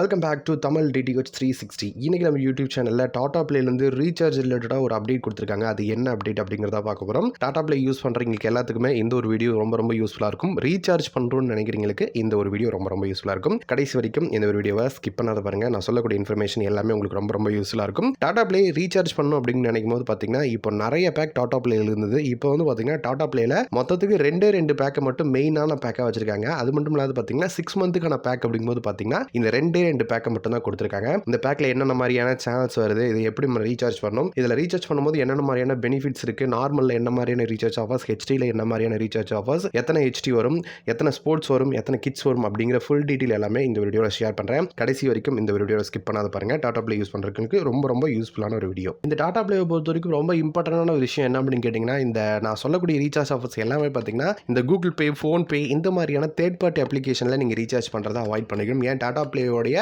Welcome back to Tamil DTH 360. இன்னைக்கு நம்ம YouTube சேனலில் டாடா பிளேலேருந்து ரீசார்ஜ் ரிலேட்டடாக ஒரு அப்டேட் கொடுத்துருக்காங்க. அது என்ன அப்டேட் அப்படிங்கிறத பார்க்க போகிறோம். டாடா பிளே யூஸ் பண்ணுறவங்களுக்கு எல்லாத்துக்குமே இந்த ஒரு வீடியோ ரொம்ப யூஸ்ஃபுல்லாக இருக்கும். ரீசார்ஜ் பண்ணுறோன்னு நினைக்கிறவங்களுக்கு இந்த ஒரு வீடியோ ரொம்ப யூஸ்ஃபுல்லாக இருக்கும். கடைசி வரைக்கும் இந்த ஒரு வீடியோவை ஸ்கிப் பண்ணாத பாருங்கள். நான் சொல்லக்கூடிய இன்ஃபர்மேஷன் எல்லாமே உங்களுக்கு ரொம்ப யூஸ்ஃபுல்லாக இருக்கும். டாடா பிளே ரீசார்ஜ் பண்ணணும் அப்படின்னு நினைக்கும் போது பார்த்தீங்கன்னா இப்போ நிறைய பேக் டாடா பிளேயில் இருந்தது. இப்போ வந்து பார்த்தீங்கன்னா டாடா பிளேயில் மொத்தத்துக்கு ரெண்டு பேக்கை மட்டும் மெயினான பேக்காக வச்சிருக்காங்க. அது மட்டும் இல்லாத பார்த்தீங்கன்னா 6 மந்த்துக்கான பேக் அப்படிங்கும்போது பார்த்தீங்கன்னா இந்த ரெண்டு பேக்கை மட்டும் தான் கொடுத்துருக்காங்க. இந்த பேக்கில் என்னென்ன மாதிரியான சேனல்ஸ் வருது, இது எப்படி நம்ம ரீசார்ஜ் பண்ணணும், இதில் ரீசார்ஜ் பண்ணும்போது என்னென்ன மாதிரியான பெனிஃபிட்ஸ் இருக்குது, நார்மலில் என்ன மாதிரியான ரீசார்ஜ் ஆஃபர்ஸ், ஹெச்டியில் என்ன மாதிரியான ரீசார்ஜ் ஆஃபர்ஸ், எத்தனை ஹெச்டி வரும், எத்தனை ஸ்போர்ட்ஸ் வரும், எத்தனை கிட்ஸ் வரும் அப்படிங்கிற ஃபுல் டீட்டெயில் எல்லாமே இந்த வீடியோவில் ஷேர் பண்ணுறேன். கடைசி வரைக்கும் இந்த வீடியோவில் ஸ்கிப் பண்ணாத பாருங்கள். டாடா பிளே யூஸ் பண்ணுறதுக்கு ரொம்ப யூஸ்ஃபுல்லான ஒரு வீடியோ. இந்த டாடா பிளேவை பொறுத்த வரைக்கும் ரொம்ப இம்பார்ட்டன்டான ஒரு விஷயம் என்ன அப்படின்னு கேட்டிங்கன்னா, இந்த நான் சொல்லக்கூடிய ரீசார்ஜ் ஆஃபர்ஸ் எல்லாமே பார்த்தீங்கன்னா இந்த கூகுள் பே, ஃபோன்பே இந்த மாதிரியான தேர்ட் பார்ட்டி அப்ளிகேஷனில் நீங்கள் ரீசார்ஜ் பண்ணுறதை அவாய்ட் பண்ணிக்கணும். ஏன் டாடா பிளேயோடைய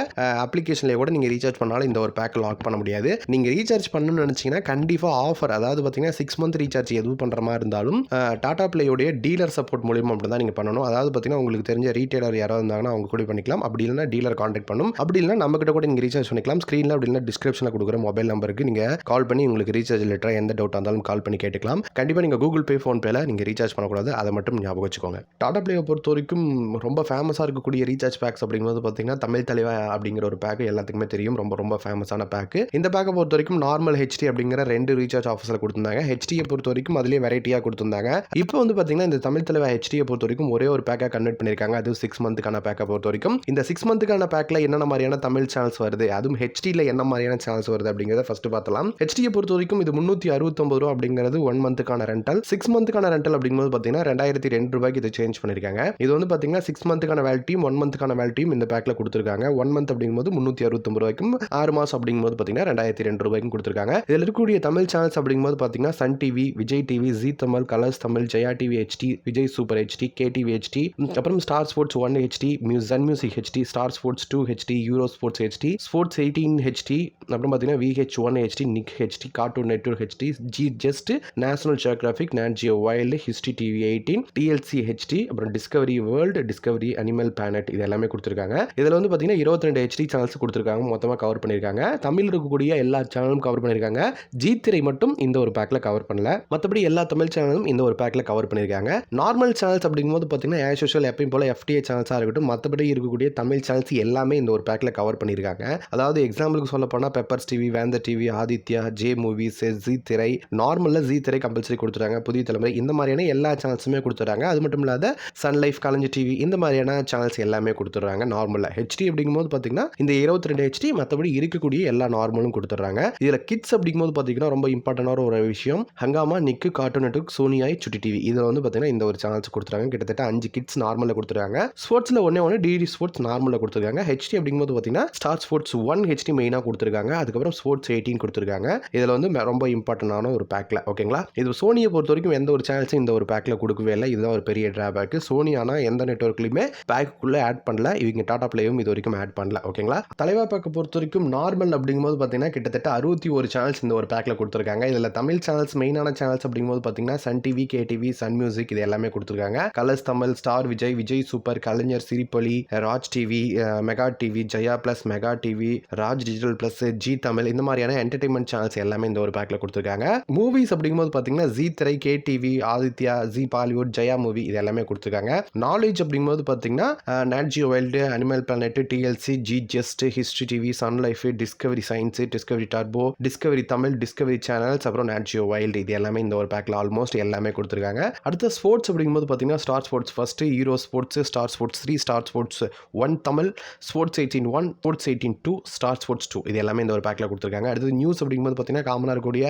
அப்ளிகேஷன்லேயே கூட நீங்கள் ரீசார்ஜ் பண்ணாலும் இந்த ஒரு பேக் லாக் பண்ண முடியாது. நீங்கள் ரீசார்ஜ் பண்ணணும்னு நினச்சிங்கன்னா கண்டிப்பாக ஆஃபர், அதாவது பார்த்தீங்கன்னா 6 மந்த் ரீசார்ஜ் எதுவும் பண்ணுற மாதிரி இருந்தாலும் டாடா பிளேயோடைய டீலர் சப்போர்ட் மூலியமாக அப்படி தான் நீங்கள் பண்ணணும். அதாவது பார்த்தீங்கன்னா உங்களுக்கு தெரிஞ்ச ரீட்டைலர் யாராவது இருந்தாங்கன்னா அவங்க கூட பண்ணிக்கலாம். அப்படி இல்லைனா டீலர் கான்டாக்ட் பண்ணணும். அப்படி இல்லைனா நம்மகிட்ட கூட நீங்கள் ரீசார்ஜ் பண்ணிக்கலாம். ஸ்க்ரீனில் அப்படி இல்லைனா டிஸ்கிரிப்ஷனில் கொடுக்குற மொபைல் நம்பருக்கு நீங்கள் கால் பண்ணி உங்களுக்கு ரீசார்ஜ் ரிலேட்டடாக எந்த டவுட்டாக இருந்தாலும் கால் பண்ணி கேட்டுக்கலாம். கண்டிப்பாக நீங்கள் கூகுள் பே, ஃபோன்பேல நீங்கள் ரீசார்ஜ் பண்ணக்கூடாது. அதை மட்டும் ஞாபகம் வச்சுக்கோங்க. டாடா பிளேயை பொறுத்த வரைக்கும் ரொம்ப ஃபேமஸாக இருக்கக்கூடிய ரீசார்ஜ் பேக்ஸ் அப்படிங்கும்போது பார்த்தீங்கன்னா தமிழ் தலைவா அப்படிங்கிற ஒரு பேக் எல்லாத்துக்குமே தெரியும். ரொம்ப ஃபேமஸான பேக்கு. இந்த பேக்கை பொறுத்த வரைக்கும் நார்மல் ஹெச்டி அப்படிங்கிற 2 ரீசார்ஜ் ஆஃபர்ஸில் கொடுத்துருந்தாங்க. ஹெச்டியை பொறுத்த வரைக்கும் அதுலேயே வெரைட்டியாக கொடுத்துருந்தாங்க. இப்போ வந்து பார்த்தீங்கன்னா இந்த தமிழ் தலைவா ஹெச்டியை பொறுத்த வரைக்கும் ஒரே ஒரு பேக்காக கன்வெர்ட் பண்ணியிருக்காங்க. அது 6 மந்த்துக்கான பேக்கை பொறுத்த வரைக்கும் இந்த 6 மந்த்துக்கான பேக்கில் என்னென்ன மாதிரியான தமிழ் சேனல்ஸ் வருது, அதுவும் ஹெச்டியில் என்ன மாதிரியான சேனல்ஸ் வருது அப்படிங்கிறத ஃபர்ஸ்ட் பார்த்தலாம். ஹெச்டியை பொறுத்த வரைக்கும் இது 369 ரூபா அப்படிங்கிறது 1 மந்த்துக்கான ரெண்டல். 6 மந்த்துக்கான ரெண்டல் அப்படிங்கும்போது பார்த்தீங்கன்னா 2002 ரூபாய்க்கு இதை சேஞ்ச் பண்ணியிருக்காங்க. இது வந்து பார்த்தீங்கன்னா 6 மந்த்துக்கான வேலிட்டியும் 1 மந்த்துக்கான வேலிட்டியும் இந்த பேக்கில் கொடுத்துருக்காங்க. 1 மந்த் அப்படிங்கும்போது 369 ரூபாய்க்கும் 6 மாதம் அப்படிங்கும்போது பார்த்தீங்கன்னா 2002 ரூபாய்க்கும் கொடுத்துருக்காங்க. இதில் இருக்கக்கூடிய தமிழ் சேனல்ஸ் அப்படிங்கும்போது பார்த்தீங்கன்னா Sun TV, Vijay TV, Zee Tamil, Colors Tamil, Jaya TV HD, Vijay Super HD, KTV HD, அப்புறம் Star Sports 1 HD, Sun Music HD, Star Sports 2 HD, Euro Sports HD, Sports 18 HD, அப்புறம் பார்த்தீங்கன்னா VH1 HD, Nick HD, Cartoon Network HD, Zee Zest, National Geographic, Nat Geo Wild, History TV 18, TLC HD, அப்புறம் Discovery World, Discovery Animal Planet இது எல்லாமே கொடுத்துருக்காங்க. இதில் வந்து பார்த்தீங்கன்னா 22 HD channels கொடுத்துருக்காங்க. மொத்தமாக கவர் பண்ணியிருக்காங்க. தமிழ் இருக்கக்கூடிய எல்லா சேனலும் கவர் பண்ணியிருக்காங்க. ஜி திரை மட்டும் இந்த ஒரு பேக்கில் கவர் பண்ணல. மற்றபடி எல்லா தமிழ் சேனலும் இந்த ஒரு பேக்கில் கவர் பண்ணியிருக்காங்க. நார்மல் சேனல்ஸ் அப்படிங்கும்போது பார்த்தீங்கன்னா ஆஸ் யூஷுவல் எப்பயும் போல FTA சேனல்ஸாக இருக்கட்டும், மற்றபடி இருக்கக்கூடிய தமிழ் சேனல்ஸ் எல்லாமே இந்த ஒரு பேக்கில் கவர் பண்ணியிருக்காங்க. அதாவது எக்ஸாம்பிளுக்கு சொல்ல போனால் பெப்பர்ஸ் டிவி, வேந்தர் TV, Aditya, J movies, G திரை, நார்மலில் ஜி திரை கம்பல்சரி கொடுத்துட்டாங்க. புதிய தலைமுறை இந்த மாதிரியான எல்லா சேனல்ஸுமே கொடுத்துறாங்க. அது மட்டும் இல்லாத சன் லைஃப், கலைஞர் டிவி இந்த மாதிரியான சேனல்ஸ் எல்லாமே கொடுத்துட்றாங்க. நார்மலில் ஹெச்டி அப்படிங்கும்போது பார்த்தீங்கன்னா இந்த 22 ஹெச்டி மற்றபடி இருக்கக்கூடிய எல்லா நார்மலும் கொடுத்துட்றாங்க. இதில் கிட்ஸ் அப்படிங்கும்போது பார்த்தீங்கன்னா ரொம்ப இம்பார்ட்டண்டான ஒரு விஷயம், ஹங்காமா, நிக்கு, கார்ட்டூன் நெட்வொர்க், சோனியாய், சுட்டி டிவி இதில் வந்து பார்த்தீங்கன்னா இந்த ஒரு சேனல்ஸ் கொடுத்துருக்காங்க. கிட்டத்தட்ட 5 கிட்ஸ் நார்மலில் கொடுத்துருக்காங்க. ஸ்போர்ட்ஸில் ஒன்று டிடி ஸ்போர்ட்ஸ் நார்மலில் கொடுத்துருக்காங்க. ஹெச்டி அப்படிங்கும்போது பார்த்தீங்கன்னா ஸ்டார் ஸ்போர்ட்ஸ் 1 ஹெச்டி மெயினாக கொடுத்துருக்காங்க. அதுக்கப்புறம் ஸ்போர்ட்ஸ் 18 கொடுத்துருக்காங்க. இதில் வந்து ரொம்ப இம்பார்ட்டண்டான ஒரு பேக்கில் ஓகேங்களா. இது சோனியை பொறுத்த வரைக்கும் எந்த ஒரு சேனல்ஸும் இந்த ஒரு பேக்கில் கொடுக்கவே இல்லை. இதுதான் ஒரு பெரிய டிராபேக். சோனி ஆனால் எந்த நெட்வொர்க்லையுமே பேக்குள்ளே ஆட் பண்ணல. இவங்க டாடா பிளேயும் இது வரைக்கும் ஆட் பண்ணல ஓகேங்களா. தலைவா பேக்கை பொறுத்த வரைக்கும் நார்மல் அப்படிங்கும்போது பார்த்தீங்கன்னா கிட்டத்தட்ட 61 சேனல்ஸ் இந்த ஒரு பேக்கில் கொடுத்துருக்காங்க. இதில் தமிழ் சேனல்ஸ் மெயினான சேனல்ஸ் அப்படிங்கும்போது பார்த்தீங்கன்னா Sun TV, KTV, Sun Music இது எல்லாமே கொடுத்துருக்காங்க. Colors Tamil, Star Vijay, Vijay Super, Kalaignar, Sirippoli, Raj TV, Mega TV, Jaya Plus, Mega TV, Raj Digital Plus, Zee Tamil இந்த மாதிரியான என்டர்டைன்மெண்ட் சேனல்ஸ் எல்லாமே இந்த ஒரு பேக்கில் கொடுத்துருக்காங்க. மூவிஸ் அப்படிங்கும்போது பார்த்தீங்கன்னா Zee Thirai, KTV, Adithya, Zee Bollywood, Jaya Movie இது எல்லாமே கொடுத்துருக்காங்க. நாலேஜ் அப்படிங்கும்போது பார்த்தீங்கன்னா Nat Geo Wild, Animal Planet, TLC, Zee Zest, History TV, Sun Life, Discovery Science, Discovery Turbo, Discovery Tamil, Discovery channels, அப்புறம் நேட் ஜியோ வைல்டு இது எல்லாமே இந்த ஒரு பேக்கில் ஆல்மோஸ்ட் எல்லாமே கொடுத்துருக்காங்க. அடுத்த ஸ்போர்ட்ஸ் அப்படிங்கும்போது பார்த்தீங்கன்னா star sports first, hero sports, star sports 3, star Sports 1 Tamil, sports 18 1, sports 18 2, star Sports 2 இது எல்லாமே இந்த ஒரு பேக்கில் கொடுத்துருக்காங்க. அடுத்து நியூஸ் அப்படிங்கும்போது பார்த்தீங்கன்னா காமனாக இருக்கக்கூடிய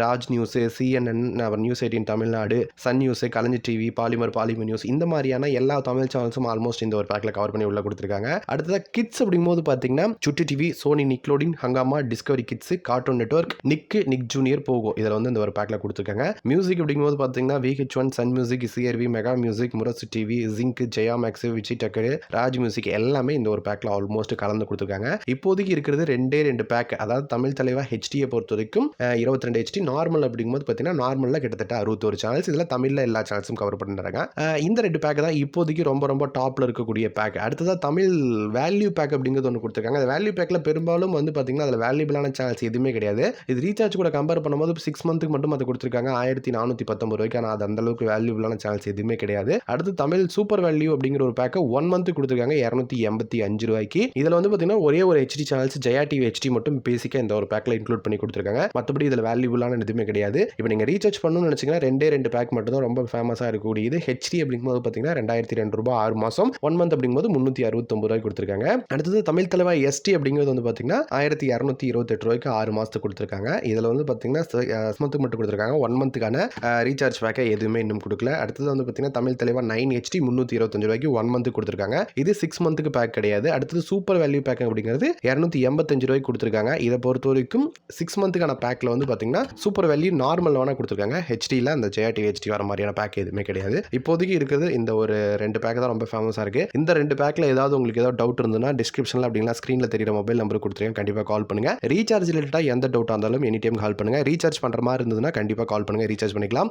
ராஜ் நியூஸ், CNN, அப்புறம் நியூஸ் 18 தமிழ்நாடு, சன் நியூஸ், கலைஞர் டிவி, பாலிமர் நியூஸ் இந்த மாதிரியான எல்லா தமிழ் சேனல்ஸும் ஆல்மோஸ்ட் இந்த ஒரு பேக்கில் கவர் பண்ணி உள்ள கொடுத்துருக்காங்க. அடுத்ததாக கிட்ஸ் அப்படிங்கும்போது பார்த்தீங்கன்னா Chutti TV, Sony, Nickelodeon, Hungama, Discovery Kids, Cartoon Network, Nick Junior, Pogo இதில் வந்து இந்த ஒரு பேக்கில் கொடுத்துருக்காங்க. மியூசிக் அப்படிங்கும்போது பார்த்தீங்கன்னா VH1, Sun Music, CRV, Mega Music, Murasu TV, Zing, Jaya Max, Vijay Takkar, Raj music எல்லாமே இந்த ஒரு பேக்கில் ஆல்மோஸ்ட் கலந்து கொடுத்துருக்காங்க. இப்போதைக்கு இருக்கிறது 2 பேக். அதாவது தமிழ் தலைவா ஹெச்டியை பொறுத்த வரைக்கும் 22 ஹெச்டி, நார்மல் அப்படிங்கும்போது பார்த்தீங்கன்னா நார்மலில் கிட்டத்தட்ட 61 சேனல்ஸ். இதில் தமிழில் எல்லா சேனல்ஸும் கவர் பண்ணுறாங்க. இந்த 2 பேக் தான் இப்போதைக்கு ரொம்ப டாப்பில் இருக்கக்கூடிய பேக். அடுத்ததாக தமிழ் வேல்யூ பேக்கை அப்படிங்கிறது ஒன்று கொடுத்துருக்காங்க. அந்த வேல்யூ பேக்கில் பெரும்பாலும் வந்து பார்த்தீங்கன்னா அதில் வேல்யூபிளான சேனல்ஸ் எதுவுமே கிடையாது. இது ரீசார்ஜ் கூட கம்பேர் பண்ணும்போது 6 மந்த்துக்கு மட்டும் அது கொடுத்துருக்காங்க 1419 ரூபாய்க்கு. ஆனால் அது அந்தளவுக்கு வேல்யூபிளான சேனல்ஸ் எதுவுமே கிடையாது. அடுத்து தமிழ் சூப்பர் வேல்யூ அப்படிங்கிற ஒரு பேக்கை 1 மந்த் கொடுத்துருக்காங்க 285 ரூபாய்க்கு. இதில் வந்து பார்த்தீங்கன்னா ஒரே ஒரு HD channels Jaya TV HD மட்டும் பேசிக்காக இந்த ஒரு பேக்கில் இன்க்ளூட் பண்ணி கொடுத்துருக்காங்க. மற்றபடி இதில் வேல்யூபிளான எதுவுமே கிடையாது. இப்போ நீங்கள் ரீசார்ஜ் பண்ணணும்னு நினச்சிங்கன்னா 2 பேக் மட்டும் தான் ரொம்ப ஃபேமஸாக இருக்கக்கூடியது. ஹெச்டி அப்படிங்கும்போது பார்த்தீங்கன்னா 2002 ரூபாய் 6 மாதம், 1 மந்த் அப்படிங்கும்போது 369 ரூபாய் கொடுத்துருக்காங்க. அடுத்தது தமிழ் தலைவா எஸ்டி அப்படிங்கிறது வந்து பார்த்தீங்கன்னா 1228 ரூபாய்க்கு 6 மாதத்துக்கு கொடுத்துருக்காங்க. இதில் வந்து பார்த்தீங்கன்னா மந்த்துக்கு மட்டும் கொடுத்துருக்காங்க. 1 மந்த்துக்கான ரீசார்ஜ் பேக்கை எதுவுமே இன்னும் கொடுக்கல. அடுத்தது வந்து பார்த்தீங்கன்னா தமிழ் தலைவா 9 ஹெச்டி 325 ரூபாய்க்கு 1 மந்த் கொடுத்துருக்காங்க. இது 6 மந்த்துக்கு பேக் கிடையாது. அடுத்தது சூப்பர் வேல்யூ பேக் அப்படிங்கிறது 285 ரூபாய்க்கு கொடுத்துருக்காங்க. இதை பொறுத்த வரைக்கும் 6 மந்த்துக்கான பேக்கில் வந்து பார்த்தீங்கன்னா சூப்பர் வேல்யூ நார்மல் வேணா கொடுத்துருக்காங்க. ஹெச்டியில் அந்த ஜெயா டிவி ஹெச்டி வர மாதிரியான பேக் எதுவுமே கிடையாது. இப்போதைக்கு இருக்கிறது இந்த ஒரு 2 பேக் தான் ரொம்ப ஃபேமஸாக இருக்குது. இந்த 2 பேக்கில் ஏதாவது உங்களுக்கு ஏதாவது டவுட் இருந்ததுன்னா டிஸ்கிரிப்ஷனில் அப்படின்னா ஸ்க்ரீனில் தெரியுற மொபைல் நம்பர் கொடுத்துருக்கேன். கண்டிப்பாக கால் பண்ணுங்கள். ரீசார்ஜ் ரிலேட்டடாக எந்த டவுட்டாக இருந்தாலும் எனி டைம் கால் பண்ணுங்கள். ரீசார்ஜ் பண்ணுற மாதிரி இருந்ததுன்னா கண்டிப்பாக கால் பண்ணுங்கள். ரீசார்ஜ் பண்ணிக்கலாம்.